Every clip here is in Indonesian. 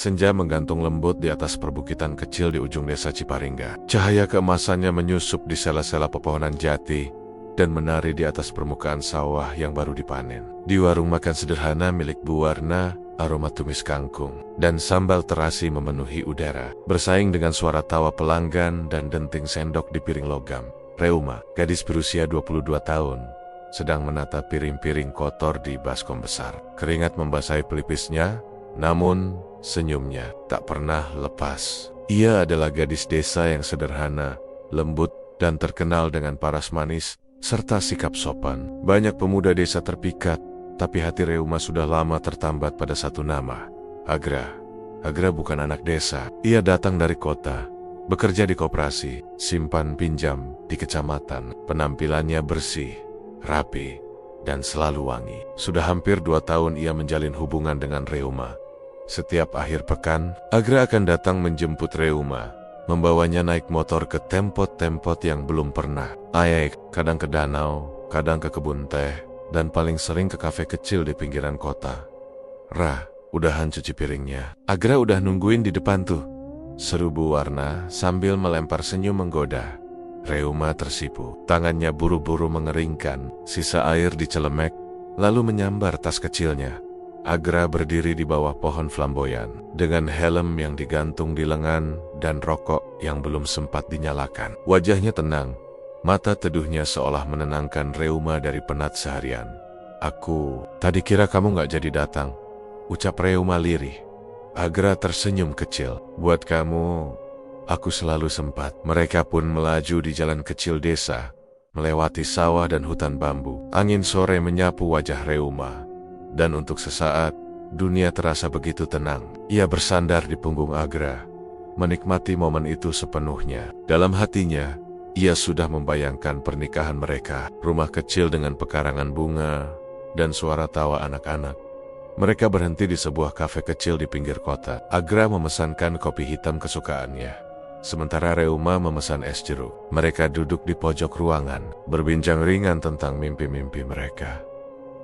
senja menggantung lembut di atas perbukitan kecil di ujung desa Ciparingga. Cahaya keemasannya menyusup di sela-sela pepohonan jati dan menari di atas permukaan sawah yang baru dipanen. Di warung makan sederhana milik Bu Warna, aroma tumis kangkung dan sambal terasi memenuhi udara, bersaing dengan suara tawa pelanggan dan denting sendok di piring logam. Reuma, gadis berusia 22 tahun, sedang menata piring-piring kotor di baskom besar. Keringat membasahi pelipisnya, namun senyumnya tak pernah lepas. Ia adalah gadis desa yang sederhana, lembut, dan terkenal dengan paras manis serta sikap sopan. Banyak pemuda desa terpikat, tapi hati Reuma sudah lama tertambat pada satu nama, Agra. Agra bukan anak desa. Ia datang dari kota, bekerja di koperasi, simpan pinjam di kecamatan. Penampilannya bersih, rapi, dan selalu wangi. Sudah hampir 2 tahun ia menjalin hubungan dengan Reuma. Setiap akhir pekan, Agra akan datang menjemput Reuma, membawanya naik motor ke tempat-tempat yang belum pernah. Kadang ke danau, kadang ke kebun teh, dan paling sering ke kafe kecil di pinggiran kota. Udahan cuci piringnya. Agra udah nungguin di depan tuh, seru Bu Warna sambil melempar senyum menggoda. Reuma tersipu. Tangannya buru-buru mengeringkan sisa air di celemek, lalu menyambar tas kecilnya. Agra berdiri di bawah pohon flamboyan, dengan helm yang digantung di lengan dan rokok yang belum sempat dinyalakan. Wajahnya tenang, mata teduhnya seolah menenangkan Reuma dari penat seharian. Tadi kira kamu gak jadi datang, ucap Reuma lirih. Agra tersenyum kecil. Buat kamu, aku selalu sempat. Mereka pun melaju di jalan kecil desa, melewati sawah dan hutan bambu. Angin sore menyapu wajah Reuma, dan untuk sesaat, dunia terasa begitu tenang. Ia bersandar di punggung Agra, menikmati momen itu sepenuhnya. Dalam hatinya, ia sudah membayangkan pernikahan mereka, rumah kecil dengan pekarangan bunga, dan suara tawa anak-anak. Mereka berhenti di sebuah kafe kecil di pinggir kota. Agra memesankan kopi hitam kesukaannya, sementara Reuma memesan es jeruk. Mereka duduk di pojok ruangan, berbincang ringan tentang mimpi-mimpi mereka.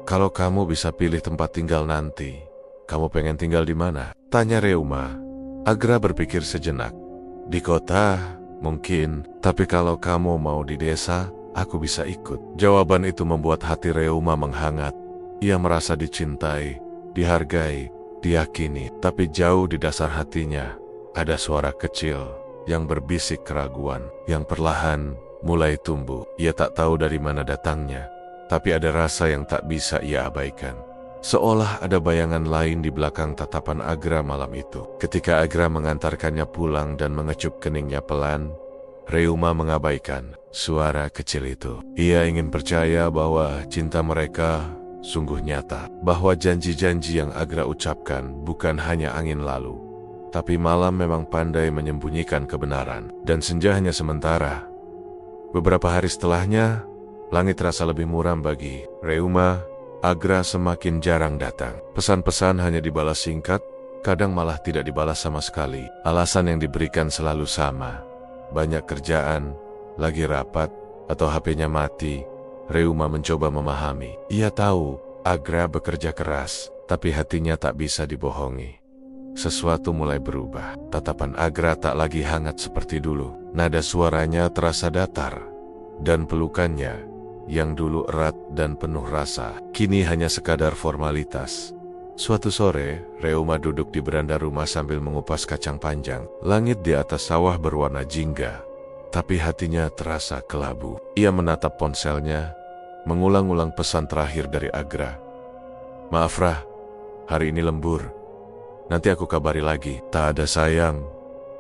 Kalau kamu bisa pilih tempat tinggal nanti, kamu pengen tinggal di mana? Tanya Reuma. Agra berpikir sejenak. Di kota, mungkin, tapi kalau kamu mau di desa, aku bisa ikut. Jawaban itu membuat hati Reuma menghangat. Ia merasa dicintai, dihargai, diyakini, tapi jauh di dasar hatinya ada suara kecil yang berbisik keraguan, yang perlahan mulai tumbuh. Ia tak tahu dari mana datangnya, tapi ada rasa yang tak bisa ia abaikan. Seolah ada bayangan lain di belakang tatapan Agra malam itu. Ketika Agra mengantarkannya pulang dan mengecup keningnya pelan, Reuma mengabaikan suara kecil itu. Ia ingin percaya bahwa cinta mereka sungguh nyata, bahwa janji-janji yang Agra ucapkan bukan hanya angin lalu, tapi malam memang pandai menyembunyikan kebenaran. Dan senja hanya sementara. Beberapa hari setelahnya, langit terasa lebih muram bagi Reuma. Agra semakin jarang datang. Pesan-pesan hanya dibalas singkat, kadang malah tidak dibalas sama sekali. Alasan yang diberikan selalu sama. Banyak kerjaan, lagi rapat, atau HP-nya mati. Reuma mencoba memahami. Ia tahu Agra bekerja keras, tapi hatinya tak bisa dibohongi. Sesuatu mulai berubah. Tatapan Agra tak lagi hangat seperti dulu. Nada suaranya terasa datar, dan pelukannya yang dulu erat dan penuh rasa, kini hanya sekadar formalitas. Suatu sore, Reuma duduk di beranda rumah sambil mengupas kacang panjang. Langit di atas sawah berwarna jingga, tapi hatinya terasa kelabu. Ia menatap ponselnya, mengulang-ulang pesan terakhir dari Agra. Maaf hari ini lembur. Nanti aku kabari lagi. Tak ada sayang,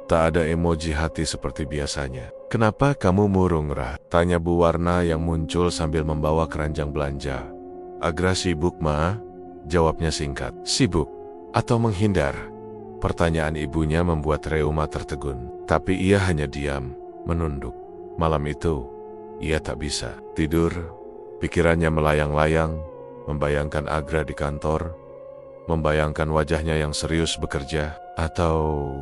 tak ada emoji hati seperti biasanya. Kenapa kamu murung, Tanya Bu Warna yang muncul sambil membawa keranjang belanja. Agra sibuk, Ma. Jawabnya singkat. Sibuk atau menghindar? Pertanyaan ibunya membuat Reuma tertegun. Tapi ia hanya diam, menunduk. Malam itu, ia tak bisa tidur. Pikirannya melayang-layang, membayangkan Agra di kantor, membayangkan wajahnya yang serius bekerja, atau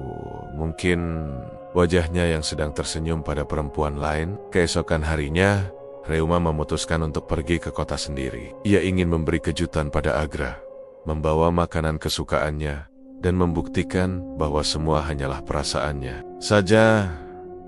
mungkin wajahnya yang sedang tersenyum pada perempuan lain. Keesokan harinya, Reuma memutuskan untuk pergi ke kota sendiri. Ia ingin memberi kejutan pada Agra, membawa makanan kesukaannya, dan membuktikan bahwa semua hanyalah perasaannya saja.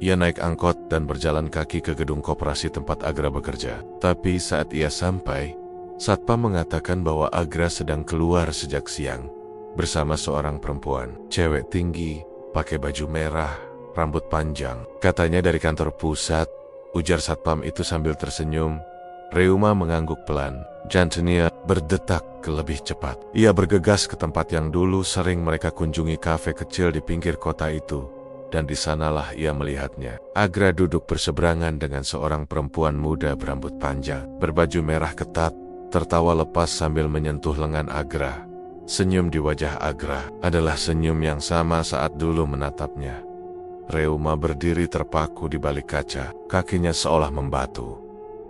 Ia naik angkot dan berjalan kaki ke gedung koperasi tempat Agra bekerja. Tapi saat ia sampai, satpam mengatakan bahwa Agra sedang keluar sejak siang bersama seorang perempuan, cewek tinggi, pakai baju merah, rambut panjang. Katanya dari kantor pusat, ujar satpam itu sambil tersenyum. Reuma mengangguk pelan. Jantungnya berdetak lebih cepat. Ia bergegas ke tempat yang dulu sering mereka kunjungi, kafe kecil di pinggir kota itu. Dan di sanalah ia melihatnya. Agra duduk berseberangan dengan seorang perempuan muda berambut panjang, berbaju merah ketat, tertawa lepas sambil menyentuh lengan Agra. Senyum di wajah Agra adalah senyum yang sama saat dulu menatapnya. Reuma berdiri terpaku di balik kaca, kakinya seolah membatu.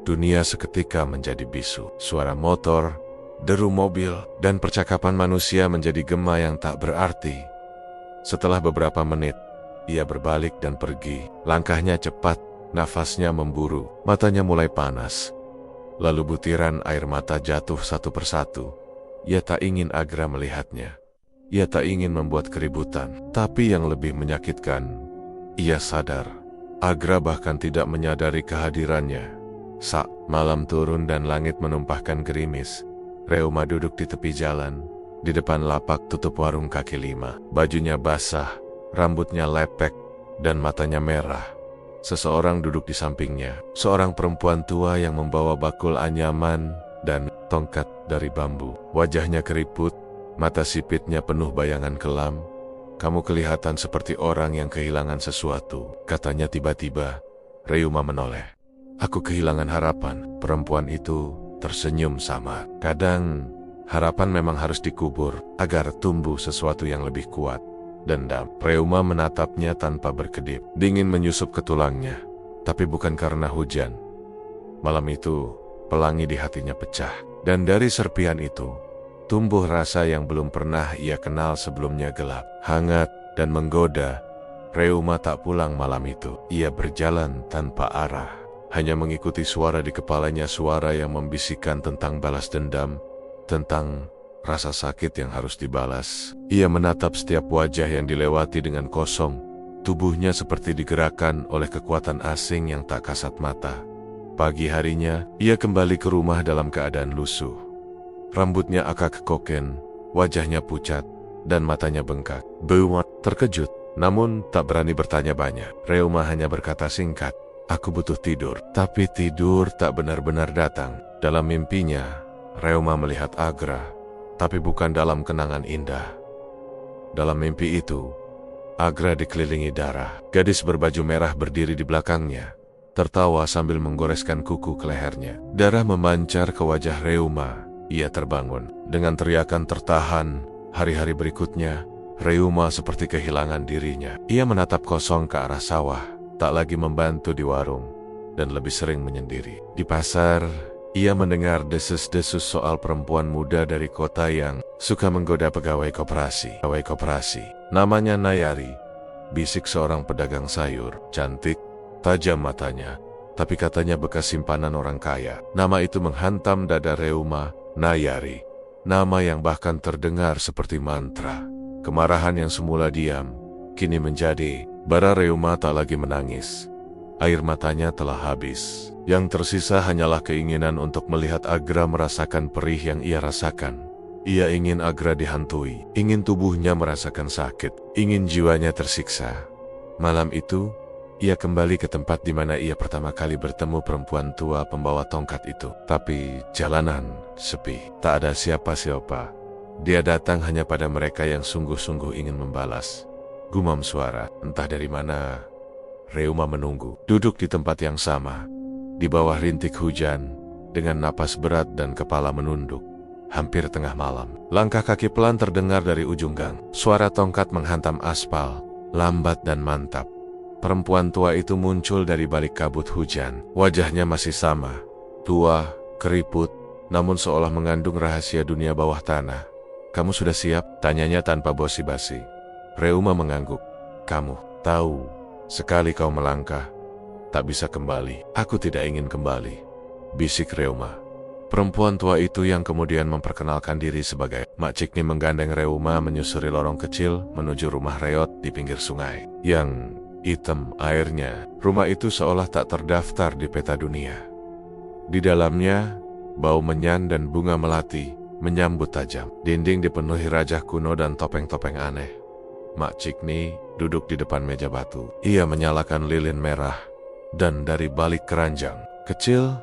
Dunia seketika menjadi bisu. Suara motor, deru mobil, dan percakapan manusia menjadi gema yang tak berarti. Setelah beberapa menit, ia berbalik dan pergi. Langkahnya cepat, nafasnya memburu, matanya mulai panas. Lalu butiran air mata jatuh satu persatu. Ia tak ingin Agra melihatnya. Ia tak ingin membuat keributan. Tapi yang lebih menyakitkan, ia sadar Agra bahkan tidak menyadari kehadirannya. Saat malam turun dan langit menumpahkan gerimis, Reuma duduk di tepi jalan, di depan lapak tutup warung kaki lima. Bajunya basah, rambutnya lepek, dan matanya merah. Seseorang duduk di sampingnya, seorang perempuan tua yang membawa bakul anyaman dan tongkat dari bambu. Wajahnya keriput, mata sipitnya penuh bayangan kelam. "Kamu kelihatan seperti orang yang kehilangan sesuatu," katanya tiba-tiba. Reuma menoleh. "Aku kehilangan harapan." Perempuan itu tersenyum samar. Kadang, harapan memang harus dikubur agar tumbuh sesuatu yang lebih kuat. Dendam. Reuma menatapnya tanpa berkedip. Dingin menyusup ke tulangnya. Tapi bukan karena hujan. Malam itu, pelangi di hatinya pecah. Dan dari serpian itu, tumbuh rasa yang belum pernah ia kenal sebelumnya, gelap, hangat, dan menggoda. Reuma tak pulang malam itu. Ia berjalan tanpa arah. Hanya mengikuti suara di kepalanya, suara yang membisikkan tentang balas dendam, tentang rasa sakit yang harus dibalas. Ia menatap setiap wajah yang dilewati dengan kosong. Tubuhnya seperti digerakkan oleh kekuatan asing yang tak kasat mata. Pagi harinya, ia kembali ke rumah dalam keadaan lusuh. Rambutnya akak koken, wajahnya pucat, dan matanya bengkak. Beuma terkejut, namun tak berani bertanya banyak. Reuma hanya berkata singkat, "Aku butuh tidur." Tapi tidur tak benar-benar datang. Dalam mimpinya, Reuma melihat Agra, tapi bukan dalam kenangan indah. Dalam mimpi itu, Agra dikelilingi darah. Gadis berbaju merah berdiri di belakangnya, tertawa sambil menggoreskan kuku ke lehernya. Darah memancar ke wajah Reuma. Ia terbangun. Dengan teriakan tertahan, hari-hari berikutnya, Reuma seperti kehilangan dirinya. Ia menatap kosong ke arah sawah, tak lagi membantu di warung, dan lebih sering menyendiri. Di pasar, ia mendengar desas-desus soal perempuan muda dari kota yang suka menggoda pegawai koperasi. Namanya Nayari, bisik seorang pedagang sayur. Cantik, tajam matanya, tapi katanya bekas simpanan orang kaya. Nama itu menghantam dada Reuma. Nayari, nama yang bahkan terdengar seperti mantra. Kemarahan yang semula diam, kini menjadi bara. Reuma tak lagi menangis. Air matanya telah habis. Yang tersisa hanyalah keinginan untuk melihat Agra merasakan perih yang ia rasakan. Ia ingin Agra dihantui, ingin tubuhnya merasakan sakit, ingin jiwanya tersiksa. Malam itu, ia kembali ke tempat di mana ia pertama kali bertemu perempuan tua pembawa tongkat itu. Tapi jalanan sepi, tak ada siapa-siapa. Dia datang hanya pada mereka yang sungguh-sungguh ingin membalas. Gumam suara, entah dari mana. Reuma menunggu, duduk di tempat yang sama, di bawah rintik hujan, dengan napas berat dan kepala menunduk. Hampir tengah malam, langkah kaki pelan terdengar dari ujung gang. Suara tongkat menghantam aspal, lambat dan mantap. Perempuan tua itu muncul dari balik kabut hujan. Wajahnya masih sama, tua, keriput, namun seolah mengandung rahasia dunia bawah tanah. "Kamu sudah siap?" tanyanya tanpa basa-basi. Reuma mengangguk. "Kamu tahu, sekali kau melangkah, tak bisa kembali." "Aku tidak ingin kembali," bisik Reuma. Perempuan tua itu yang kemudian memperkenalkan diri sebagai Mak Cikni menggandeng Reuma menyusuri lorong kecil menuju rumah reot di pinggir sungai. Yang hitam airnya, rumah itu seolah tak terdaftar di peta dunia. Di dalamnya, bau menyan dan bunga melati menyambut tajam. Dinding dipenuhi rajah kuno dan topeng-topeng aneh. Mak Cikni duduk di depan meja batu. Ia menyalakan lilin merah, dan dari balik keranjang kecil,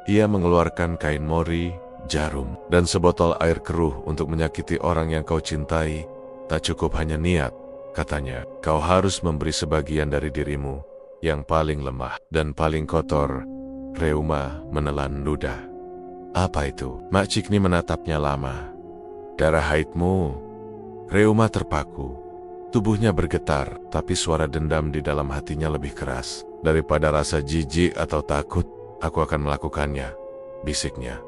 ia mengeluarkan kain mori, jarum, dan sebotol air keruh untuk menyakiti orang yang kau cintai. Tak cukup hanya niat, katanya, kau harus memberi sebagian dari dirimu yang paling lemah dan paling kotor. Reuma menelan ludah. Apa itu? Mak Cikni menatapnya lama. Darah haidmu. Reuma terpaku. Tubuhnya bergetar, tapi suara dendam di dalam hatinya lebih keras. Daripada rasa jijik atau takut, aku akan melakukannya, bisiknya.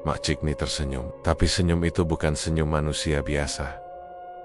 Mak Cikni tersenyum, tapi senyum itu bukan senyum manusia biasa.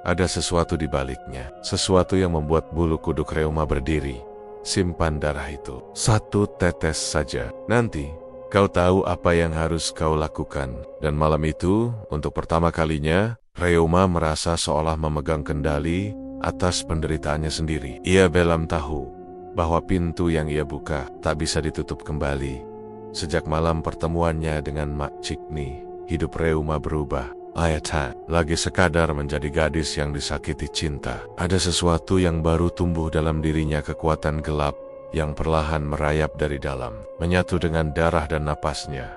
Ada sesuatu di baliknya, sesuatu yang membuat bulu kuduk Reuma berdiri. Simpan darah itu, 1 tetes saja. Nanti, kau tahu apa yang harus kau lakukan. Dan malam itu, untuk pertama kalinya, Reuma merasa seolah memegang kendali atas penderitaannya sendiri. Ia belum tahu bahwa pintu yang ia buka tak bisa ditutup kembali. Sejak malam pertemuannya dengan Mak Cikni, hidup Reuma berubah. Ia tak lagi sekadar menjadi gadis yang disakiti cinta. Ada sesuatu yang baru tumbuh dalam dirinya, kekuatan gelap yang perlahan merayap dari dalam, menyatu dengan darah dan napasnya.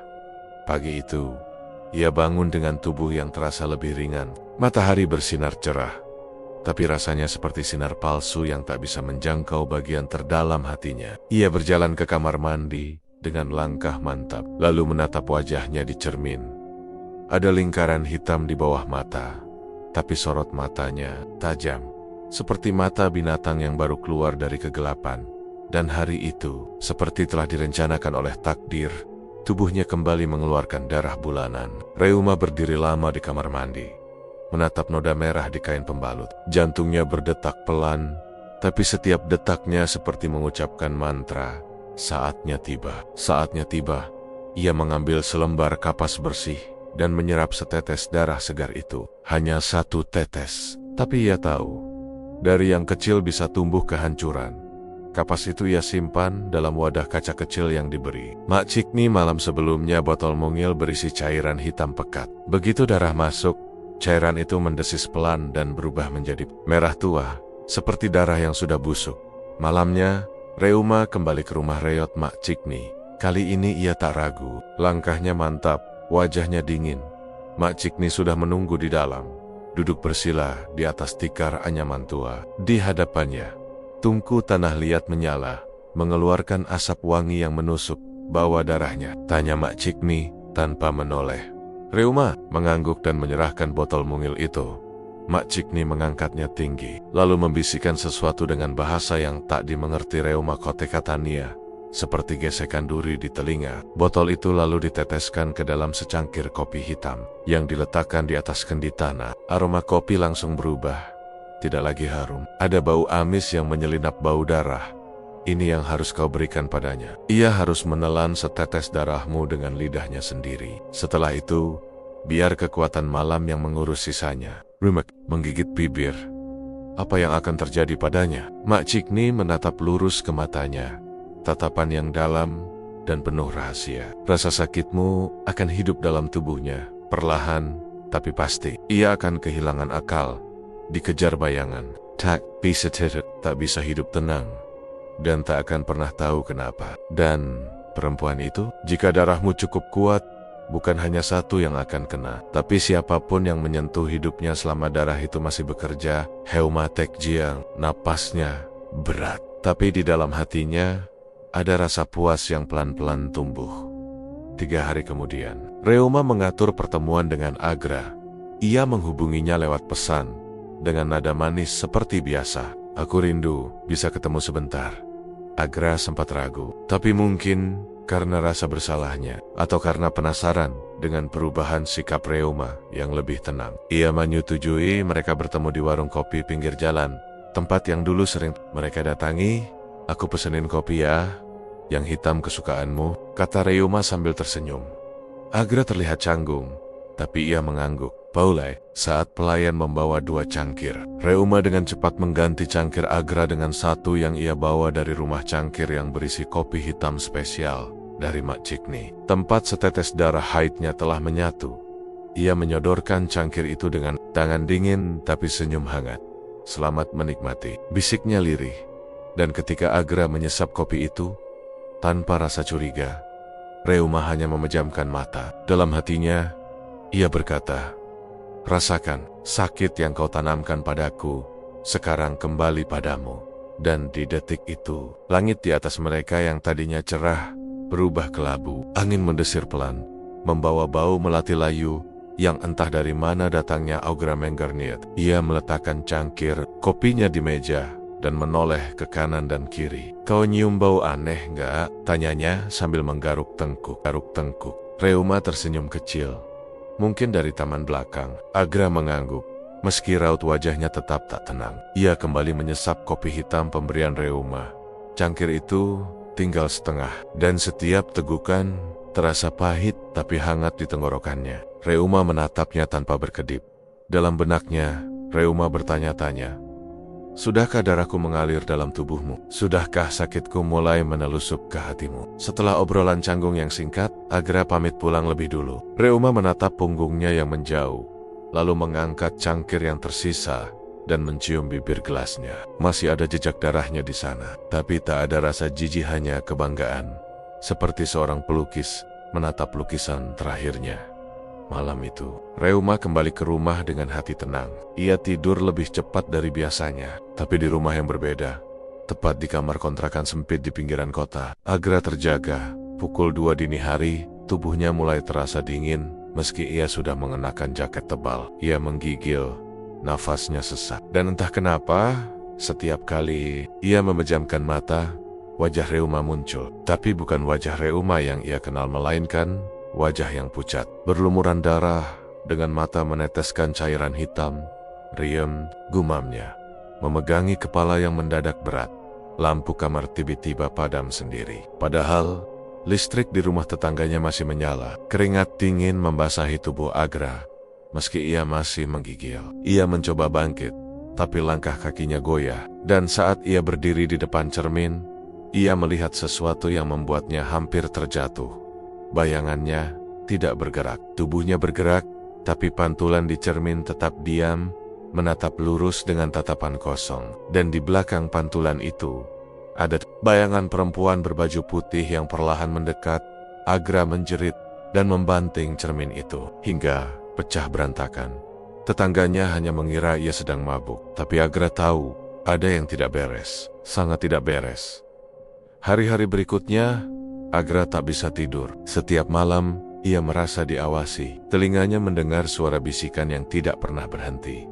Pagi itu, ia bangun dengan tubuh yang terasa lebih ringan. Matahari bersinar cerah, tapi rasanya seperti sinar palsu yang tak bisa menjangkau bagian terdalam hatinya. Ia berjalan ke kamar mandi dengan langkah mantap, lalu menatap wajahnya di cermin. Ada lingkaran hitam di bawah mata, tapi sorot matanya tajam, seperti mata binatang yang baru keluar dari kegelapan. Dan hari itu, seperti telah direncanakan oleh takdir, tubuhnya kembali mengeluarkan darah bulanan. Reuma berdiri lama di kamar mandi, menatap noda merah di kain pembalut. Jantungnya berdetak pelan, tapi setiap detaknya seperti mengucapkan mantra. Saatnya tiba. Saatnya tiba. Ia mengambil selembar kapas bersih dan menyerap setetes darah segar itu. Hanya 1 tetes. Tapi ia tahu, dari yang kecil bisa tumbuh kehancuran. Kapas itu ia simpan dalam wadah kaca kecil yang diberi Mak Cikni malam sebelumnya. Botol mungil berisi cairan hitam pekat. Begitu darah masuk, cairan itu mendesis pelan dan berubah menjadi merah tua, seperti darah yang sudah busuk. Malamnya, Reuma kembali ke rumah reot Mak Cikni. Kali ini ia tak ragu. Langkahnya mantap, wajahnya dingin. Mak Cikni sudah menunggu di dalam, duduk bersila di atas tikar anyaman tua. Di hadapannya, tungku tanah liat menyala, mengeluarkan asap wangi yang menusuk bawah darahnya. Tanya Mak Cikni tanpa menoleh. Reuma mengangguk dan menyerahkan botol mungil itu. Mak Cikni mengangkatnya tinggi, lalu membisikkan sesuatu dengan bahasa yang tak dimengerti Reuma. Kotekatania, seperti gesekan duri di telinga. Botol itu lalu diteteskan ke dalam secangkir kopi hitam yang diletakkan di atas kendi tanah. Aroma kopi langsung berubah, tidak lagi harum. Ada bau amis yang menyelinap bau darah. Ini yang harus kau berikan padanya. Ia harus menelan setetes darahmu dengan lidahnya sendiri. Setelah itu, biar kekuatan malam yang mengurus sisanya. Reuma menggigit bibir. Apa yang akan terjadi padanya? Mak Cikni menatap lurus ke matanya. Tatapan yang dalam dan penuh rahasia. Rasa sakitmu akan hidup dalam tubuhnya. Perlahan, tapi pasti. Ia akan kehilangan akal, dikejar bayangan. Tak bisa hidup tenang. Dan tak akan pernah tahu kenapa. Dan perempuan itu, jika darahmu cukup kuat, bukan hanya 1 yang akan kena, tapi siapapun yang menyentuh hidupnya selama darah itu masih bekerja. Heuma Tekjiang, napasnya berat, tapi di dalam hatinya ada rasa puas yang pelan-pelan tumbuh. 3 hari kemudian, Reuma mengatur pertemuan dengan Agra. Ia menghubunginya lewat pesan, dengan nada manis seperti biasa. Aku rindu, bisa ketemu sebentar. Agra sempat ragu, tapi mungkin karena rasa bersalahnya, atau karena penasaran dengan perubahan sikap Reuma yang lebih tenang. Ia menyetujui mereka bertemu di warung kopi pinggir jalan, tempat yang dulu sering mereka datangi. Aku pesenin kopi ya, yang hitam kesukaanmu, kata Reuma sambil tersenyum. Agra terlihat canggung, tapi ia mengangguk. Paulai, saat pelayan membawa 2 cangkir, Reuma dengan cepat mengganti cangkir Agra dengan satu yang ia bawa dari rumah cangkir yang berisi kopi hitam spesial dari Mak Cikni. Tempat setetes darah haidnya telah menyatu. Ia menyodorkan cangkir itu dengan tangan dingin tapi senyum hangat. "Selamat menikmati," bisiknya lirih. Dan ketika Agra menyesap kopi itu, tanpa rasa curiga, Reuma hanya memejamkan mata. Dalam hatinya, ia berkata, "Rasakan, sakit yang kau tanamkan padaku, sekarang kembali padamu." Dan di detik itu, langit di atas mereka yang tadinya cerah, berubah kelabu. Angin mendesir pelan, membawa bau melati layu, yang entah dari mana datangnya Agra Mengarniet. Ia meletakkan cangkir kopinya di meja, dan menoleh ke kanan dan kiri. "Kau nyium bau aneh enggak?" tanyanya sambil menggaruk tengkuk. Reuma tersenyum kecil. "Mungkin dari taman belakang." Agra mengangguk. Meski raut wajahnya tetap tak tenang. Ia kembali menyesap kopi hitam pemberian Reuma. Cangkir itu tinggal setengah, dan setiap tegukan terasa pahit tapi hangat di tenggorokannya. Reuma menatapnya tanpa berkedip. Dalam benaknya, Reuma bertanya-tanya, "Sudahkah darahku mengalir dalam tubuhmu? Sudahkah sakitku mulai menelusup ke hatimu?" Setelah obrolan canggung yang singkat, Agra pamit pulang lebih dulu. Reuma menatap punggungnya yang menjauh, lalu mengangkat cangkir yang tersisa dan mencium bibir gelasnya. Masih ada jejak darahnya di sana, tapi tak ada rasa jijik, hanya kebanggaan. Seperti seorang pelukis menatap lukisan terakhirnya. Malam itu, Reuma kembali ke rumah dengan hati tenang. Ia tidur lebih cepat dari biasanya, tapi di rumah yang berbeda. Tepat di kamar kontrakan sempit di pinggiran kota, Agra terjaga. Pukul 2 dini hari, tubuhnya mulai terasa dingin, meski ia sudah mengenakan jaket tebal. Ia menggigil, nafasnya sesak. Dan entah kenapa, setiap kali ia memejamkan mata, wajah Reuma muncul. Tapi bukan wajah Reuma yang ia kenal, melainkan wajah yang pucat, berlumuran darah, dengan mata meneteskan cairan hitam. "Riem," gumamnya, memegangi kepala yang mendadak berat. Lampu kamar tiba-tiba padam sendiri. Padahal, listrik di rumah tetangganya masih menyala. Keringat dingin membasahi tubuh Agra, meski ia masih menggigil. Ia mencoba bangkit, tapi langkah kakinya goyah. Dan saat ia berdiri di depan cermin, ia melihat sesuatu yang membuatnya hampir terjatuh. Bayangannya tidak bergerak. Tubuhnya bergerak, tapi pantulan di cermin tetap diam, menatap lurus dengan tatapan kosong. Dan di belakang pantulan itu, ada bayangan perempuan berbaju putih yang perlahan mendekat. Agra menjerit dan membanting cermin itu, hingga pecah berantakan. Tetangganya hanya mengira ia sedang mabuk, tapi Agra tahu ada yang tidak beres, sangat tidak beres. Hari-hari berikutnya, Agra tak bisa tidur. Setiap malam, ia merasa diawasi. Telinganya mendengar suara bisikan yang tidak pernah berhenti.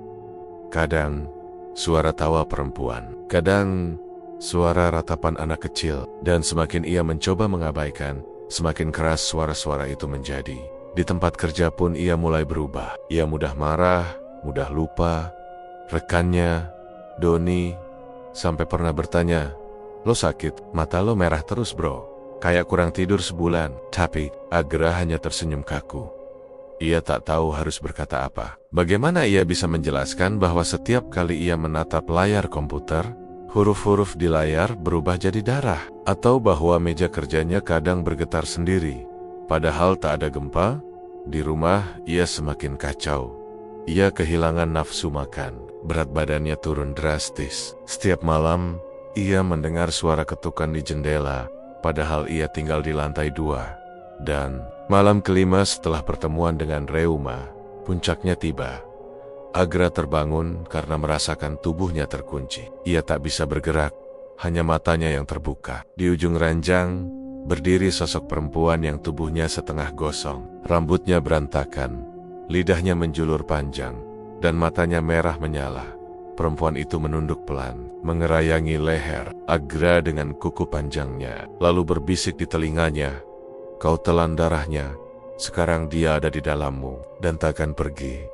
Kadang, suara tawa perempuan. Kadang, suara ratapan anak kecil. Dan semakin ia mencoba mengabaikan, semakin keras suara-suara itu menjadi. Di tempat kerja pun ia mulai berubah. Ia mudah marah, mudah lupa. Rekannya, Doni, sampai pernah bertanya, "Lo sakit? Mata lo merah terus bro. Kayak kurang tidur sebulan." Tapi Agra hanya tersenyum kaku. Ia tak tahu harus berkata apa. Bagaimana ia bisa menjelaskan bahwa setiap kali ia menatap layar komputer, huruf-huruf di layar berubah jadi darah? Atau bahwa meja kerjanya kadang bergetar sendiri, padahal tak ada gempa? Di rumah, ia semakin kacau. Ia kehilangan nafsu makan. Berat badannya turun drastis. Setiap malam, ia mendengar suara ketukan di jendela, padahal ia tinggal di lantai 2. Dan malam kelima setelah pertemuan dengan Reuma, puncaknya tiba. Agra terbangun karena merasakan tubuhnya terkunci. Ia tak bisa bergerak, hanya matanya yang terbuka. Di ujung ranjang, berdiri sosok perempuan yang tubuhnya setengah gosong. Rambutnya berantakan, lidahnya menjulur panjang, dan matanya merah menyala. Perempuan itu menunduk pelan, mengerayangi leher Agra dengan kuku panjangnya, lalu berbisik di telinganya, "Kau telan darahnya, sekarang dia ada di dalammu, dan takkan pergi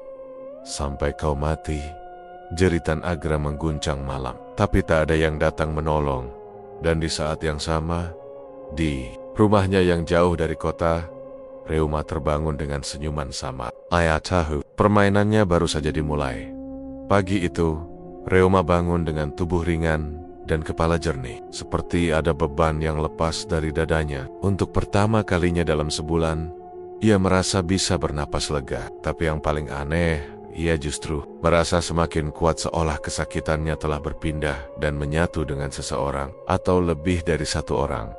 sampai kau mati." Jeritan Agra mengguncang malam, tapi tak ada yang datang menolong. Dan di saat yang sama, di rumahnya yang jauh dari kota, Reuma terbangun dengan senyuman samar. Ayah tahu, permainannya baru saja dimulai. Pagi itu, Reuma bangun dengan tubuh ringan dan kepala jernih, seperti ada beban yang lepas dari dadanya. Untuk pertama kalinya dalam sebulan, ia merasa bisa bernapas lega. Tapi yang paling aneh, ia justru merasa semakin kuat, seolah kesakitannya telah berpindah dan menyatu dengan seseorang atau lebih dari satu orang.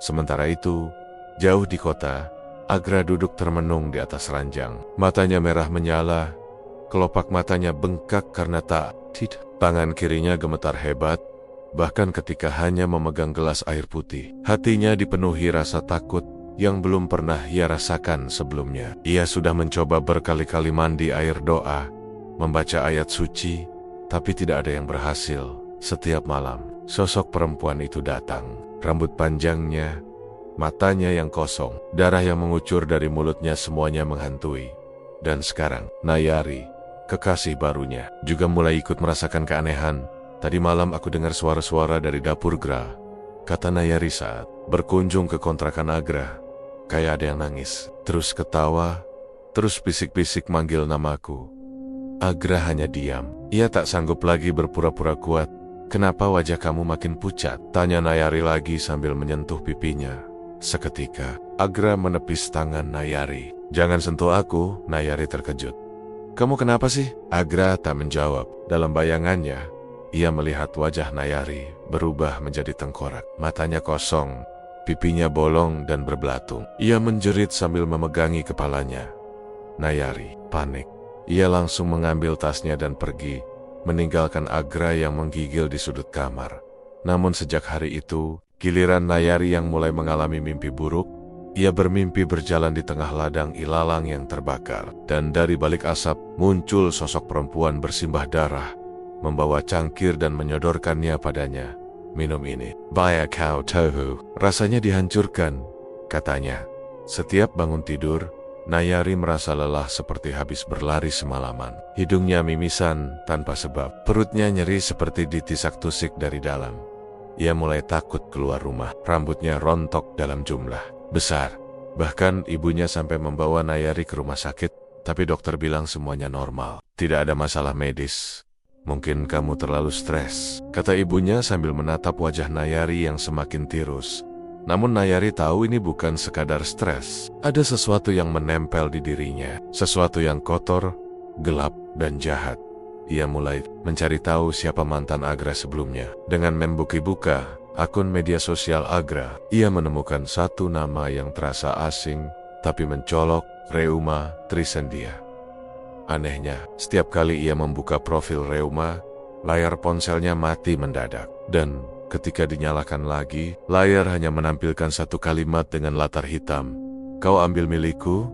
Sementara itu, jauh di kota, Agra duduk termenung di atas ranjang. Matanya merah menyala, kelopak matanya bengkak karena tangan kirinya gemetar hebat, bahkan ketika hanya memegang gelas air putih. Hatinya dipenuhi rasa takut yang belum pernah ia rasakan sebelumnya. Ia sudah mencoba berkali-kali mandi air doa, membaca ayat suci, tapi tidak ada yang berhasil. Setiap malam, sosok perempuan itu datang. Rambut panjangnya, matanya yang kosong, darah yang mengucur dari mulutnya, semuanya menghantui. Dan sekarang, Nayari, kekasih barunya, juga mulai ikut merasakan keanehan. Tadi malam aku dengar suara-suara dari dapur Gra, kata Nayari saat berkunjung ke kontrakan Agra. Kayak ada yang nangis, terus ketawa, terus bisik-bisik manggil namaku. Agra hanya diam. Ia tak sanggup lagi berpura-pura kuat. Kenapa wajah kamu makin pucat? Tanya Nayari lagi sambil menyentuh pipinya. Seketika, Agra menepis tangan Nayari. Jangan sentuh aku, Nayari terkejut. Kamu kenapa sih? Agra tak menjawab. Dalam bayangannya, ia melihat wajah Nayari berubah menjadi tengkorak. Matanya kosong, pipinya bolong dan berbelatung. Ia menjerit sambil memegangi kepalanya. Nayari panik. Ia langsung mengambil tasnya dan pergi, meninggalkan Agra yang menggigil di sudut kamar. Namun sejak hari itu, giliran Nayari yang mulai mengalami mimpi buruk. Ia bermimpi berjalan di tengah ladang ilalang yang terbakar, dan dari balik asap muncul sosok perempuan bersimbah darah, membawa cangkir dan menyodorkannya padanya. Minum ini. Baya kau tahu, rasanya dihancurkan, katanya. Setiap bangun tidur, Nayari merasa lelah seperti habis berlari semalaman. Hidungnya mimisan tanpa sebab. Perutnya nyeri seperti ditisak-tusik dari dalam. Ia mulai takut keluar rumah. Rambutnya rontok dalam jumlah besar. Bahkan ibunya sampai membawa Nayari ke rumah sakit, tapi dokter bilang semuanya normal. Tidak ada masalah medis. Mungkin kamu terlalu stres, kata ibunya sambil menatap wajah Nayari yang semakin tirus. Namun Nayari tahu ini bukan sekadar stres. Ada sesuatu yang menempel di dirinya. Sesuatu yang kotor, gelap, dan jahat. Ia mulai mencari tahu siapa mantan Agra sebelumnya. Dengan membuka akun media sosial Agra, ia menemukan satu nama yang terasa asing, tapi mencolok, Reuma Trisendia. Anehnya, setiap kali ia membuka profil Reuma, layar ponselnya mati mendadak. Dan ketika dinyalakan lagi, layar hanya menampilkan satu kalimat dengan latar hitam. Kau ambil milikku,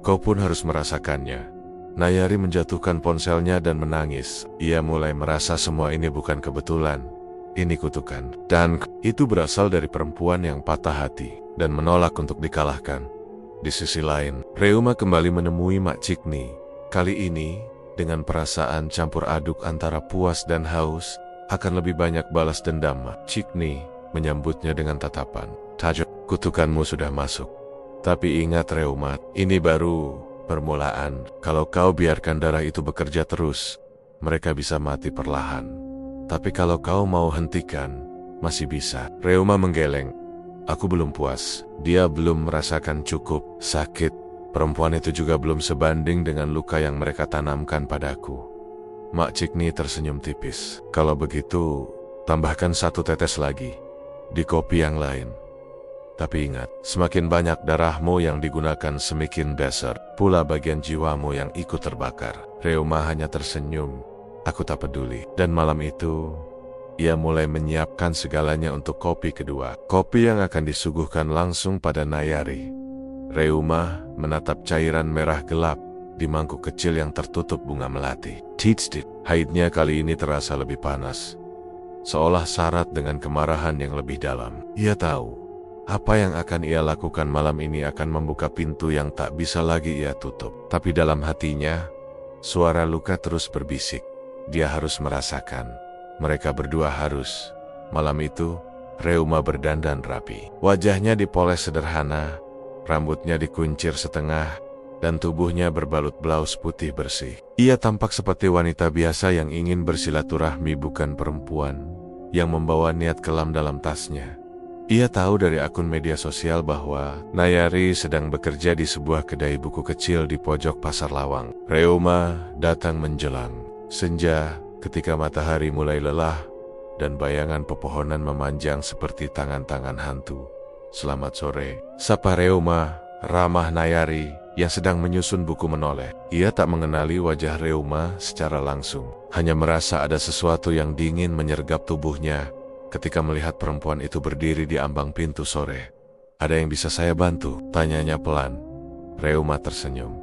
kau pun harus merasakannya. Nayari menjatuhkan ponselnya dan menangis. Ia mulai merasa semua ini bukan kebetulan. Ini kutukan. Dan itu berasal dari perempuan yang patah hati dan menolak untuk dikalahkan. Di sisi lain, Reuma kembali menemui Mak Cikni. Kali ini, dengan perasaan campur aduk antara puas dan haus, akan lebih banyak balas dendam. Mak Cikni menyambutnya dengan tatapan. Tajuk, kutukanmu sudah masuk. Tapi ingat Reuma, ini baru permulaan. Kalau kau biarkan darah itu bekerja terus, mereka bisa mati perlahan. Tapi kalau kau mau hentikan, masih bisa. Reuma menggeleng. Aku belum puas. Dia belum merasakan cukup sakit. Perempuan itu juga belum sebanding dengan luka yang mereka tanamkan padaku. Mak Cikni tersenyum tipis. Kalau begitu, tambahkan 1 tetes lagi di kopi yang lain. Tapi ingat, semakin banyak darahmu yang digunakan, semakin besar pula bagian jiwamu yang ikut terbakar. Reuma hanya tersenyum. Aku tak peduli. Dan malam itu, ia mulai menyiapkan segalanya untuk kopi kedua. Kopi yang akan disuguhkan langsung pada Nayari. Reuma menatap cairan merah gelap di mangkuk kecil yang tertutup bunga melati. Titstit. Haidnya kali ini terasa lebih panas, seolah syarat dengan kemarahan yang lebih dalam. Ia tahu, apa yang akan ia lakukan malam ini akan membuka pintu yang tak bisa lagi ia tutup. Tapi dalam hatinya, suara luka terus berbisik. Dia harus merasakan. Mereka berdua harus. Malam itu, Reuma berdandan rapi. Wajahnya dipoles sederhana, rambutnya dikuncir setengah, dan tubuhnya berbalut blaus putih bersih. Ia tampak seperti wanita biasa yang ingin bersilaturahmi, bukan perempuan yang membawa niat kelam dalam tasnya. Ia tahu dari akun media sosial bahwa Nayari sedang bekerja di sebuah kedai buku kecil di pojok Pasar Lawang. Reuma datang menjelang senja ketika matahari mulai lelah dan bayangan pepohonan memanjang seperti tangan-tangan hantu. "Selamat sore," sapa Reuma, ramah Nayari yang sedang menyusun buku menoleh. Ia tak mengenali wajah Reuma secara langsung, hanya merasa ada sesuatu yang dingin menyergap tubuhnya ketika melihat perempuan itu berdiri di ambang pintu sore. "Ada yang bisa saya bantu?" tanyanya pelan. Reuma tersenyum.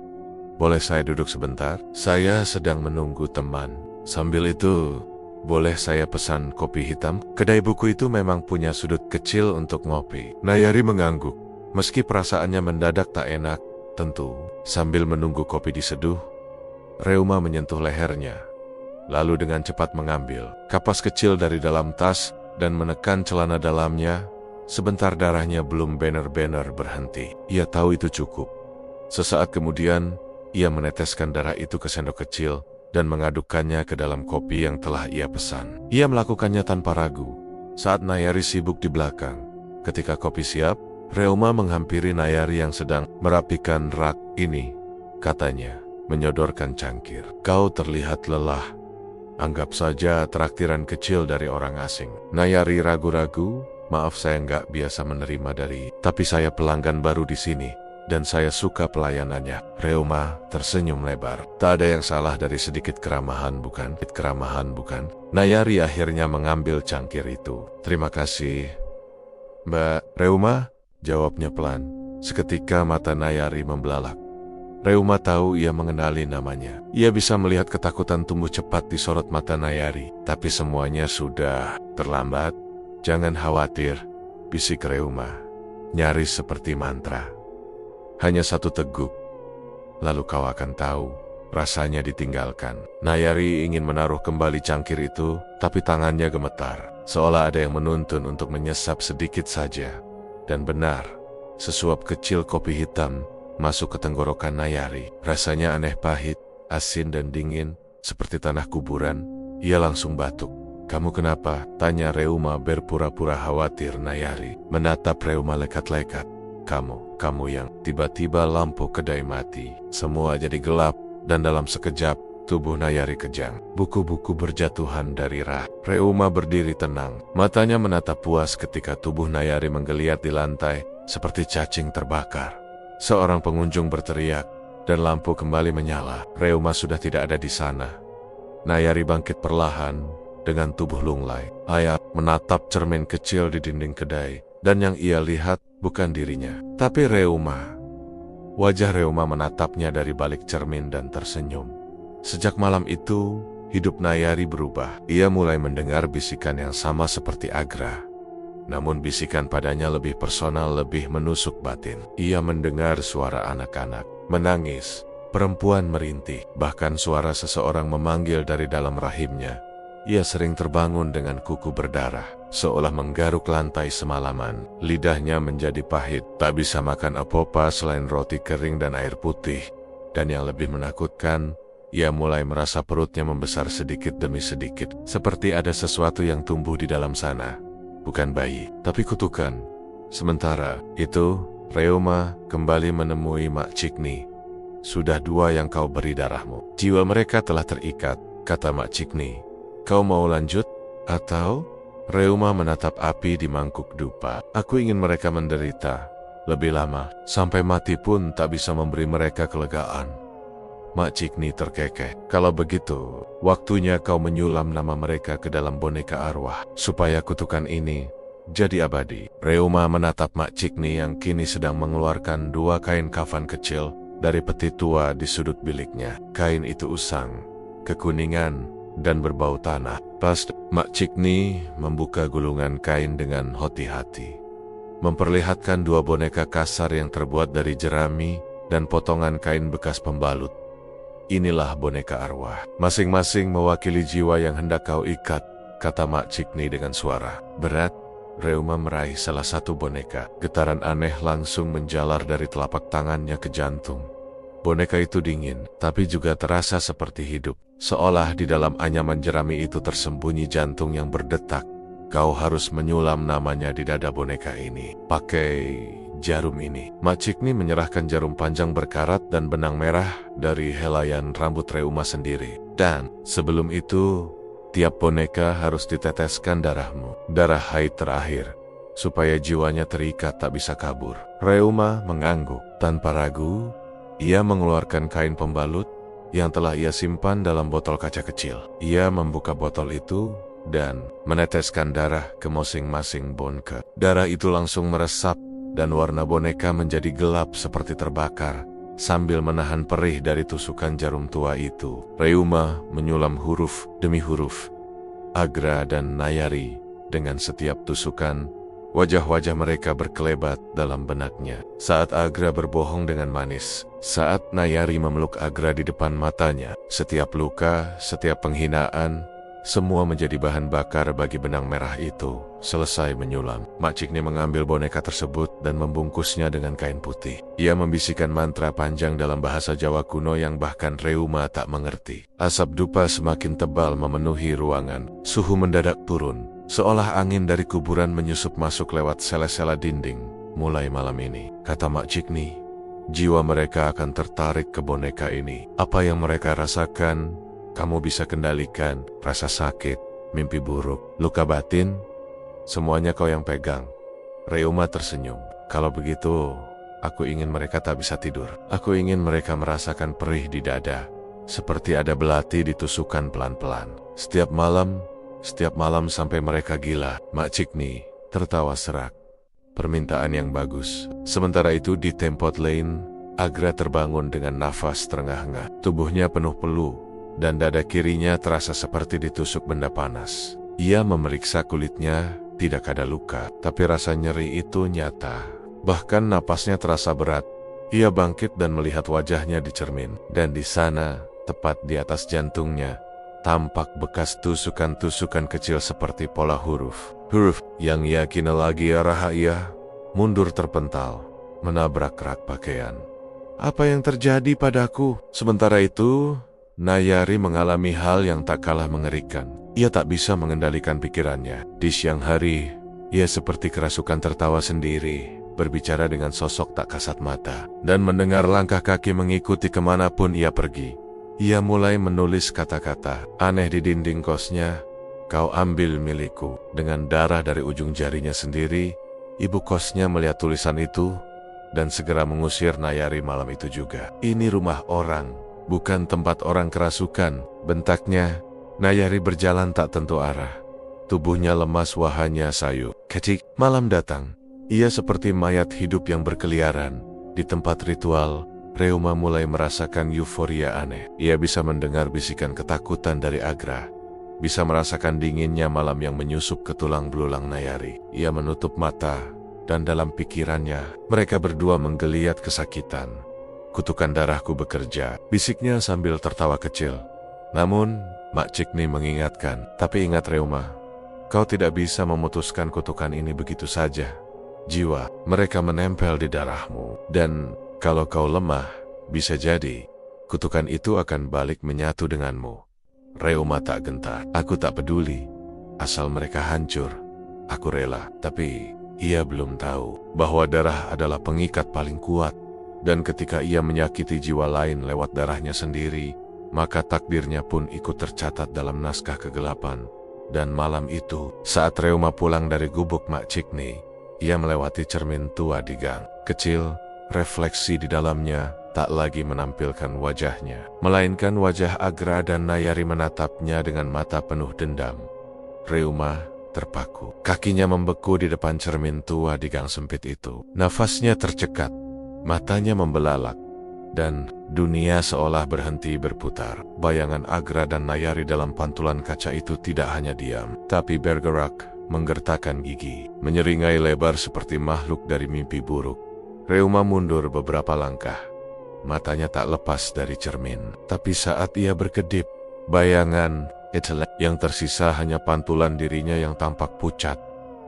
"Boleh saya duduk sebentar? Saya sedang menunggu teman. Sambil itu, boleh saya pesan kopi hitam?" Kedai buku itu memang punya sudut kecil untuk ngopi. Nayari mengangguk, meski perasaannya mendadak tak enak. Tentu, sambil menunggu kopi diseduh, Reuma menyentuh lehernya, lalu dengan cepat mengambil kapas kecil dari dalam tas dan menekan celana dalamnya. Sebentar darahnya belum benar-benar berhenti. Ia tahu itu cukup. Sesaat kemudian, ia meneteskan darah itu ke sendok kecil dan mengadukkannya ke dalam kopi yang telah ia pesan. Ia melakukannya tanpa ragu. Saat Nayari sibuk di belakang, ketika kopi siap, Reuma menghampiri Nayari yang sedang merapikan rak. "Ini," katanya, menyodorkan cangkir. "Kau terlihat lelah. Anggap saja traktiran kecil dari orang asing." Nayari ragu-ragu, "Maaf, saya nggak biasa menerima dari, tapi saya pelanggan baru di sini, dan saya suka pelayanannya." Reuma tersenyum lebar. "Tak ada yang salah dari sedikit keramahan, bukan?" Nayari akhirnya mengambil cangkir itu. "Terima kasih, Mbak Reuma," jawabnya pelan. Seketika mata Nayari membelalak. Reuma tahu ia mengenali namanya. Ia bisa melihat ketakutan tumbuh cepat di sorot mata Nayari. "Tapi semuanya sudah terlambat. Jangan khawatir," bisik Reuma, nyaris seperti mantra. "Hanya satu teguk, lalu kau akan tahu rasanya ditinggalkan." Nayari ingin menaruh kembali cangkir itu, tapi tangannya gemetar, seolah ada yang menuntun untuk menyesap sedikit saja. Dan benar, sesuap kecil kopi hitam masuk ke tenggorokan Nayari. Rasanya aneh pahit, asin dan dingin, seperti tanah kuburan. Ia langsung batuk. "Kamu kenapa?" tanya Reuma berpura-pura khawatir. Nayari menatap Reuma lekat-lekat. Kamu yang..." Tiba-tiba lampu kedai mati. Semua jadi gelap, dan dalam sekejap, tubuh Nayari kejang. Buku-buku berjatuhan dari rak. Reuma berdiri tenang. Matanya menatap puas ketika tubuh Nayari menggeliat di lantai, seperti cacing terbakar. Seorang pengunjung berteriak, dan lampu kembali menyala. Reuma sudah tidak ada di sana. Nayari bangkit perlahan, dengan tubuh lunglai. Ia menatap cermin kecil di dinding kedai, dan yang ia lihat bukan dirinya, tapi Reuma. Wajah Reuma menatapnya dari balik cermin dan tersenyum. Sejak malam itu, hidup Nayari berubah. Ia mulai mendengar bisikan yang sama seperti Agra. Namun bisikan padanya lebih personal, lebih menusuk batin. Ia mendengar suara anak-anak menangis, perempuan merintih, bahkan suara seseorang memanggil dari dalam rahimnya. Ia sering terbangun dengan kuku berdarah, seolah menggaruk lantai semalaman. Lidahnya menjadi pahit, tak bisa makan apa-apa selain roti kering dan air putih. Dan yang lebih menakutkan, ia mulai merasa perutnya membesar sedikit demi sedikit, seperti ada sesuatu yang tumbuh di dalam sana. Bukan bayi, tapi kutukan. Sementara itu, Reuma kembali menemui Mak Cikni. "Sudah 2 yang kau beri darahmu. Jiwa mereka telah terikat," kata Mak Cikni. "Kau mau lanjut? Atau?" Reuma menatap api di mangkuk dupa. "Aku ingin mereka menderita lebih lama, sampai mati pun tak bisa memberi mereka kelegaan." Mak Cikni terkekeh. "Kalau begitu, waktunya kau menyulam nama mereka ke dalam boneka arwah, supaya kutukan ini jadi abadi." Reuma menatap Mak Cikni yang kini sedang mengeluarkan 2 kain kafan kecil dari peti tua di sudut biliknya. Kain itu usang, kekuningan, dan berbau tanah. Pas Mak Cikni membuka gulungan kain dengan hati-hati, memperlihatkan 2 boneka kasar yang terbuat dari jerami dan potongan kain bekas pembalut. "Inilah boneka arwah. Masing-masing mewakili jiwa yang hendak kau ikat," kata Mak Cikni dengan suara berat. Reuma meraih salah satu boneka. Getaran aneh langsung menjalar dari telapak tangannya ke jantung. Boneka itu dingin, tapi juga terasa seperti hidup. Seolah di dalam anyaman jerami itu tersembunyi jantung yang berdetak. Kau harus menyulam namanya di dada boneka ini. Pakai jarum ini. Mak Cikni menyerahkan jarum panjang berkarat dan benang merah dari helaian rambut Reuma sendiri. Dan sebelum itu, tiap boneka harus diteteskan darahmu. Darah haid terakhir. Supaya jiwanya terikat tak bisa kabur. Reuma mengangguk. Tanpa ragu, ia mengeluarkan kain pembalut yang telah ia simpan dalam botol kaca kecil. Ia membuka botol itu dan meneteskan darah ke masing-masing boneka. Darah itu langsung meresap dan warna boneka menjadi gelap seperti terbakar sambil menahan perih dari tusukan jarum tua itu. Reuma menyulam huruf demi huruf. Agra dan Nayari dengan setiap tusukan, wajah-wajah mereka berkelebat dalam benaknya. Saat Agra berbohong dengan manis, saat Nayari memeluk Agra di depan matanya, setiap luka, setiap penghinaan, semua menjadi bahan bakar bagi benang merah itu. Selesai menyulam, Mak Cikni mengambil boneka tersebut dan membungkusnya dengan kain putih. Ia membisikkan mantra panjang dalam bahasa Jawa kuno yang bahkan Reuma tak mengerti. Asap dupa semakin tebal memenuhi ruangan. Suhu mendadak turun, seolah angin dari kuburan menyusup masuk lewat sela-sela dinding. Mulai malam ini, kata Mak Cikni, jiwa mereka akan tertarik ke boneka ini. Apa yang mereka rasakan, kamu bisa kendalikan. Rasa sakit, mimpi buruk, luka batin, semuanya kau yang pegang. Reuma tersenyum. Kalau begitu, aku ingin mereka tak bisa tidur. Aku ingin mereka merasakan perih di dada, seperti ada belati ditusukkan pelan-pelan. Setiap malam sampai mereka gila. Mak Cikni tertawa serak. Permintaan yang bagus. Sementara itu di Tempot Lane, Agra terbangun dengan nafas terengah-engah. Tubuhnya penuh peluh dan dada kirinya terasa seperti ditusuk benda panas. Ia memeriksa kulitnya, tidak ada luka, tapi rasa nyeri itu nyata. Bahkan napasnya terasa berat. Ia bangkit dan melihat wajahnya di cermin. Dan di sana, tepat di atas jantungnya, tampak bekas tusukan-tusukan kecil seperti pola huruf. Huruf yang yakin lagi Rahaya mundur terpental, menabrak rak pakaian. Apa yang terjadi padaku? Sementara itu, Nayari mengalami hal yang tak kalah mengerikan. Ia tak bisa mengendalikan pikirannya. Di siang hari, ia seperti kerasukan tertawa sendiri, berbicara dengan sosok tak kasat mata, dan mendengar langkah kaki mengikuti kemanapun ia pergi. Ia mulai menulis kata-kata aneh di dinding kosnya. Kau ambil milikku. Dengan darah dari ujung jarinya sendiri, ibu kosnya melihat tulisan itu dan segera mengusir Nayari malam itu juga. Ini rumah orang, bukan tempat orang kerasukan, bentaknya. Nayari berjalan tak tentu arah. Tubuhnya lemas, wahanya sayu. Ketik, malam datang. Ia seperti mayat hidup yang berkeliaran. Di tempat ritual, Reuma mulai merasakan euforia aneh. Ia bisa mendengar bisikan ketakutan dari Agra. Bisa merasakan dinginnya malam yang menyusup ke tulang belulang Nayari. Ia menutup mata, dan dalam pikirannya, mereka berdua menggeliat kesakitan. Kutukan darahku bekerja, bisiknya sambil tertawa kecil. Namun, Mak Cikni mengingatkan, tapi ingat Reuma, kau tidak bisa memutuskan kutukan ini begitu saja. Jiwa mereka menempel di darahmu, dan kalau kau lemah, bisa jadi kutukan itu akan balik menyatu denganmu. Reuma tak gentar. Aku tak peduli, asal mereka hancur. Aku rela, tapi ia belum tahu bahwa darah adalah pengikat paling kuat. Dan ketika ia menyakiti jiwa lain lewat darahnya sendiri, maka takdirnya pun ikut tercatat dalam naskah kegelapan. Dan malam itu, saat Reuma pulang dari gubuk Mak Cikni, ia melewati cermin tua di gang. Kecil, refleksi di dalamnya tak lagi menampilkan wajahnya, melainkan wajah Agra dan Nayari menatapnya dengan mata penuh dendam. Reuma terpaku. Kakinya membeku di depan cermin tua di gang sempit itu. Nafasnya tercekat, matanya membelalak, dan dunia seolah berhenti berputar. Bayangan Agra dan Nayari dalam pantulan kaca itu tidak hanya diam, tapi bergerak, menggertakkan gigi, menyeringai lebar seperti makhluk dari mimpi buruk. Reuma mundur beberapa langkah. Matanya tak lepas dari cermin. Tapi saat ia berkedip, bayangan yang tersisa hanya pantulan dirinya yang tampak pucat,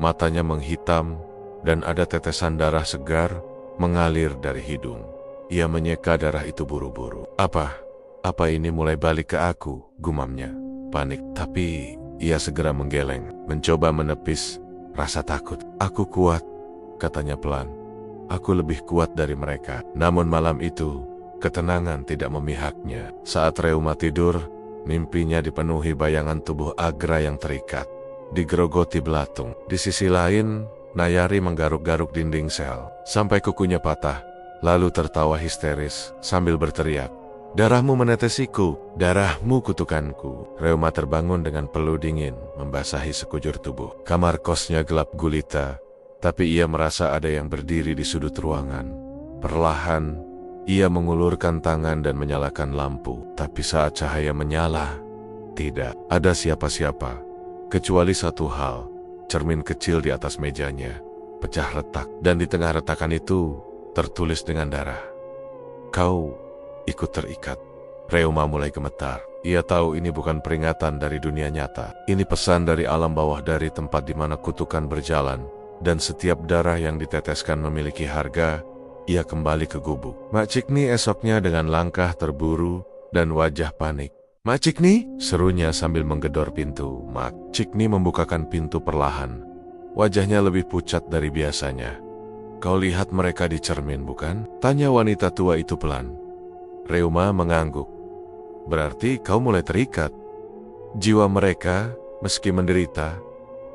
Matanya menghitam dan ada tetesan darah segar mengalir dari hidung. Ia menyeka darah itu buru-buru. Apa ini mulai balik ke aku?" gumamnya. Panik, tapi ia segera menggeleng, mencoba menepis rasa takut. "Aku kuat," katanya pelan. "Aku lebih kuat dari mereka." Namun malam itu, ketenangan tidak memihaknya. Saat Reuma tidur, mimpinya dipenuhi bayangan tubuh Agra yang terikat, digerogoti belatung. Di sisi lain, Nayari menggaruk-garuk dinding sel sampai kukunya patah, lalu tertawa histeris sambil berteriak, "Darahmu menetesiku, darahmu kutukanku." Reuma terbangun dengan peluh dingin membasahi sekujur tubuh. Kamar kosnya gelap gulita, tapi ia merasa ada yang berdiri di sudut ruangan. Perlahan, ia mengulurkan tangan dan menyalakan lampu. Tapi saat cahaya menyala, tidak ada siapa-siapa, kecuali satu hal, cermin kecil di atas mejanya, pecah retak, dan di tengah retakan itu tertulis dengan darah, "Kau ikut terikat." Reuma mulai gemetar. Ia tahu ini bukan peringatan dari dunia nyata. Ini pesan dari alam bawah, dari tempat di mana kutukan berjalan, dan setiap darah yang diteteskan memiliki harga. Ia kembali ke gubuk. Mak Cikni esoknya dengan langkah terburu dan wajah panik. "Mak Cikni!" serunya sambil menggedor pintu. Mak Cikni membukakan pintu perlahan. Wajahnya lebih pucat dari biasanya. "Kau lihat mereka di cermin, bukan?" tanya wanita tua itu pelan. Reuma mengangguk. "Berarti kau mulai terikat." Jiwa mereka, meski menderita,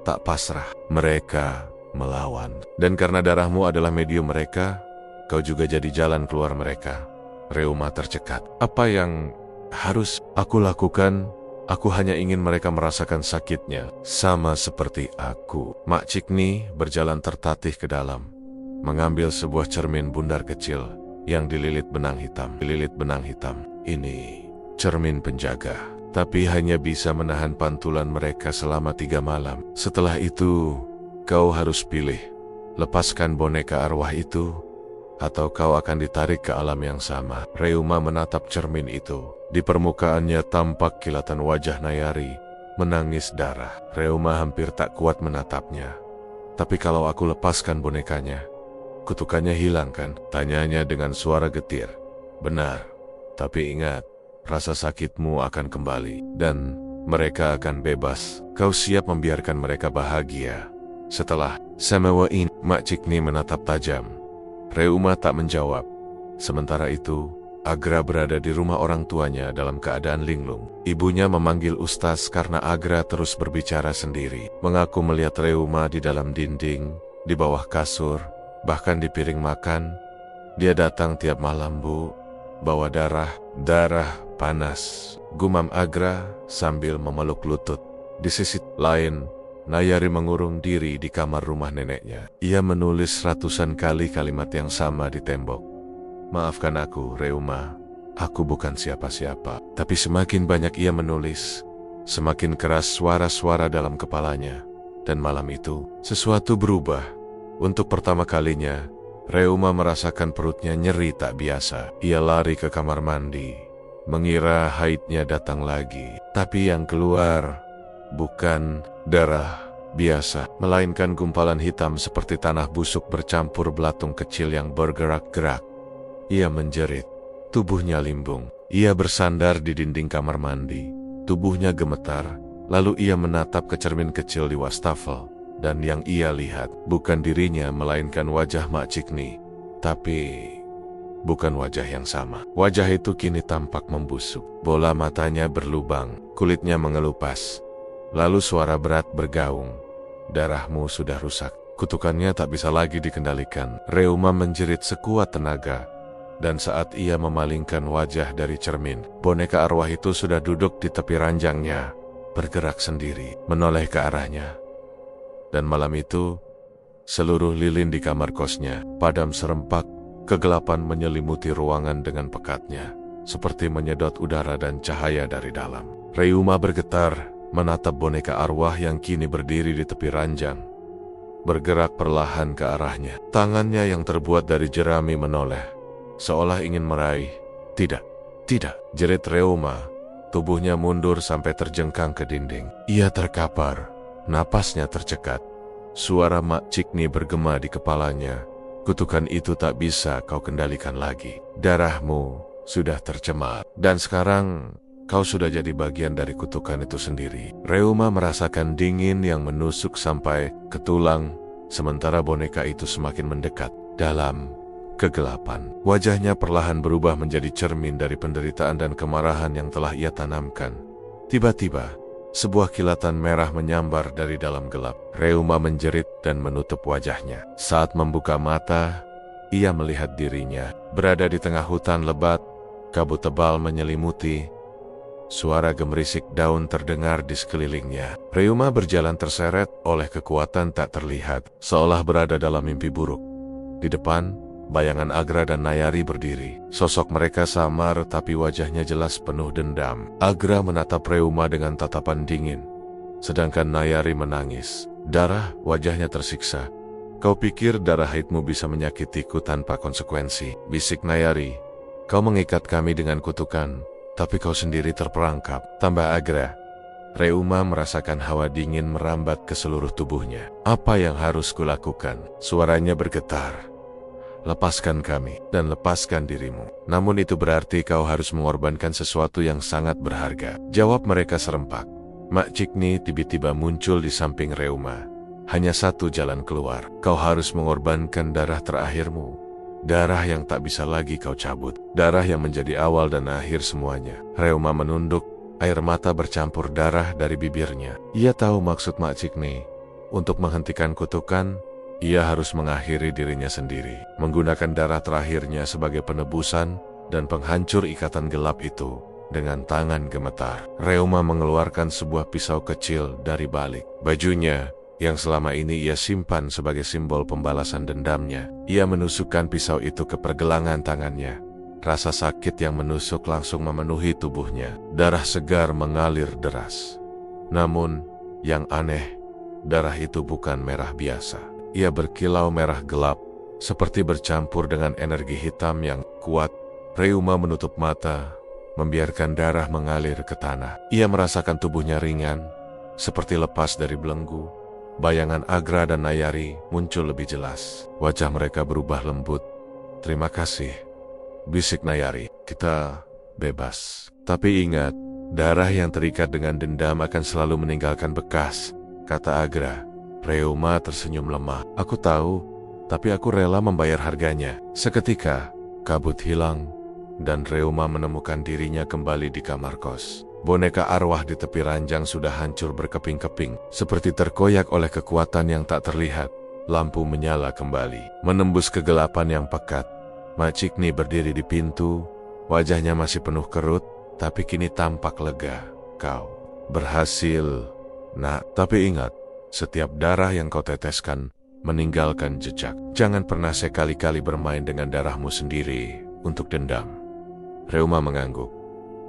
tak pasrah. Mereka melawan. Dan karena darahmu adalah medium mereka, kau juga jadi jalan keluar mereka. Reuma tercekat. "Apa yang harus aku lakukan?" "Aku hanya ingin mereka merasakan sakitnya, sama seperti aku." Mak Cikni berjalan tertatih ke dalam, mengambil sebuah cermin bundar kecil yang dililit benang hitam. Ini cermin penjaga, tapi hanya bisa menahan pantulan mereka selama 3 malam. Setelah itu, kau harus pilih, lepaskan boneka arwah itu, atau kau akan ditarik ke alam yang sama. Reuma menatap cermin itu. Di permukaannya tampak kilatan wajah Nayari, menangis darah. Reuma hampir tak kuat menatapnya. "Tapi kalau aku lepaskan bonekanya, kutukannya hilang kan?" tanyanya dengan suara getir. "Benar, tapi ingat, rasa sakitmu akan kembali, dan mereka akan bebas. Kau siap membiarkan mereka bahagia setelah semua ini?" Mak Cikni menatap tajam. Reuma tak menjawab. Sementara itu, Agra berada di rumah orang tuanya dalam keadaan linglung. Ibunya memanggil Ustaz karena Agra terus berbicara sendiri, mengaku melihat Reuma di dalam dinding, di bawah kasur, bahkan di piring makan. "Dia datang tiap malam, Bu, bawa darah panas," gumam Agra sambil memeluk lutut. Di sisi lain, Nayari mengurung diri di kamar rumah neneknya. Ia menulis ratusan kali kalimat yang sama di tembok. "Maafkan aku, Reuma. Aku bukan siapa-siapa." Tapi semakin banyak ia menulis, semakin keras suara-suara dalam kepalanya. Dan malam itu, sesuatu berubah. Untuk pertama kalinya, Reuma merasakan perutnya nyeri tak biasa. Ia lari ke kamar mandi, mengira haidnya datang lagi. Tapi yang keluar bukan darah biasa, melainkan gumpalan hitam seperti tanah busuk bercampur belatung kecil yang bergerak-gerak. Ia menjerit, tubuhnya limbung. Ia bersandar di dinding kamar mandi, tubuhnya gemetar, lalu ia menatap ke cermin kecil di wastafel, dan yang ia lihat bukan dirinya melainkan wajah Mak Cikni. Tapi bukan wajah yang sama. Wajah itu kini tampak membusuk, bola matanya berlubang, kulitnya mengelupas. Lalu suara berat bergaung, "Darahmu sudah rusak, kutukannya tak bisa lagi dikendalikan." Reuma menjerit sekuat tenaga. Dan saat ia memalingkan wajah dari cermin, boneka arwah itu sudah duduk di tepi ranjangnya, bergerak sendiri, menoleh ke arahnya. Dan malam itu, seluruh lilin di kamar kosnya padam serempak, kegelapan menyelimuti ruangan dengan pekatnya, seperti menyedot udara dan cahaya dari dalam. Reuma bergetar, menatap boneka arwah yang kini berdiri di tepi ranjang, bergerak perlahan ke arahnya. Tangannya yang terbuat dari jerami menoleh, seolah ingin meraih. "Tidak, tidak!" jerit Reuma. Tubuhnya mundur sampai terjengkang ke dinding. Ia terkapar, napasnya tercekat. Suara Mak Cikni bergema di kepalanya. Kutukan itu tak bisa kau kendalikan lagi. Darahmu sudah tercemar. Dan sekarang kau sudah jadi bagian dari kutukan itu sendiri. Reuma merasakan dingin yang menusuk sampai ke tulang, sementara boneka itu semakin mendekat dalam kegelapan. Wajahnya perlahan berubah menjadi cermin dari penderitaan dan kemarahan yang telah ia tanamkan. Tiba-tiba, sebuah kilatan merah menyambar dari dalam gelap. Reuma menjerit dan menutup wajahnya. Saat membuka mata, ia melihat dirinya berada di tengah hutan lebat. Kabut tebal menyelimuti. Suara gemerisik daun terdengar di sekelilingnya. Reuma berjalan terseret oleh kekuatan tak terlihat, seolah berada dalam mimpi buruk. Di depan, bayangan Agra dan Nayari berdiri. Sosok mereka samar tapi wajahnya jelas penuh dendam. Agra menatap Reuma dengan tatapan dingin, sedangkan Nayari menangis. Darah, wajahnya tersiksa. Kau pikir darah haidmu bisa menyakitiku tanpa konsekuensi? Bisik Nayari. Kau mengikat kami dengan kutukan, tapi kau sendiri terperangkap, tambah Agra. Reuma merasakan hawa dingin merambat ke seluruh tubuhnya. Apa yang harus kulakukan? Suaranya bergetar. Lepaskan kami dan lepaskan dirimu. Namun itu berarti kau harus mengorbankan sesuatu yang sangat berharga. Jawab mereka serempak. Mak Cikni tiba-tiba muncul di samping Reuma. Hanya satu jalan keluar. Kau harus mengorbankan darah terakhirmu. Darah yang tak bisa lagi kau cabut. Darah yang menjadi awal dan akhir semuanya. Reuma menunduk. Air mata bercampur darah dari bibirnya. Ia tahu maksud Mak Cikni. Untuk menghentikan kutukan, ia harus mengakhiri dirinya sendiri, menggunakan darah terakhirnya sebagai penebusan dan penghancur ikatan gelap itu. Dengan tangan gemetar, Reuma mengeluarkan sebuah pisau kecil dari balik bajunya yang selama ini ia simpan sebagai simbol pembalasan dendamnya. Ia menusukkan pisau itu ke pergelangan tangannya. Rasa sakit yang menusuk langsung memenuhi tubuhnya. Darah segar mengalir deras. Namun, yang aneh, darah itu bukan merah biasa. Ia berkilau merah gelap, seperti bercampur dengan energi hitam yang kuat. Reuma menutup mata, membiarkan darah mengalir ke tanah. Ia merasakan tubuhnya ringan, seperti lepas dari belenggu. Bayangan Agra dan Nayari muncul lebih jelas. Wajah mereka berubah lembut. Terima kasih, bisik Nayari. Kita bebas. Tapi ingat, darah yang terikat dengan dendam akan selalu meninggalkan bekas, kata Agra. Reuma tersenyum lemah. Aku tahu, tapi aku rela membayar harganya. Seketika, kabut hilang, dan Reuma menemukan dirinya kembali di kamar kos. Boneka arwah di tepi ranjang sudah hancur berkeping-keping, seperti terkoyak oleh kekuatan yang tak terlihat. Lampu menyala kembali, menembus kegelapan yang pekat. Mak Cikni berdiri di pintu, wajahnya masih penuh kerut, tapi kini tampak lega. Kau berhasil, nak. Tapi ingat, setiap darah yang kau teteskan meninggalkan jejak. Jangan pernah sekali-kali bermain dengan darahmu sendiri untuk dendam. Reuma mengangguk.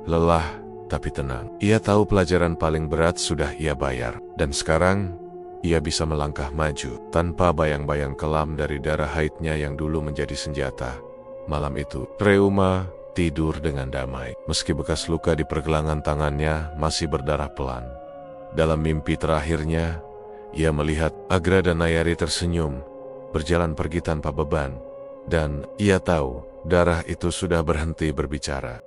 Lelah tapi tenang. Ia tahu pelajaran paling berat sudah ia bayar. Dan sekarang, ia bisa melangkah maju tanpa bayang-bayang kelam dari darah haidnya yang dulu menjadi senjata. Malam itu, Reuma tidur dengan damai. Meski bekas luka di pergelangan tangannya masih berdarah pelan. Dalam mimpi terakhirnya, ia melihat Agra dan Nayari tersenyum, berjalan pergi tanpa beban. Dan ia tahu, darah itu sudah berhenti berbicara.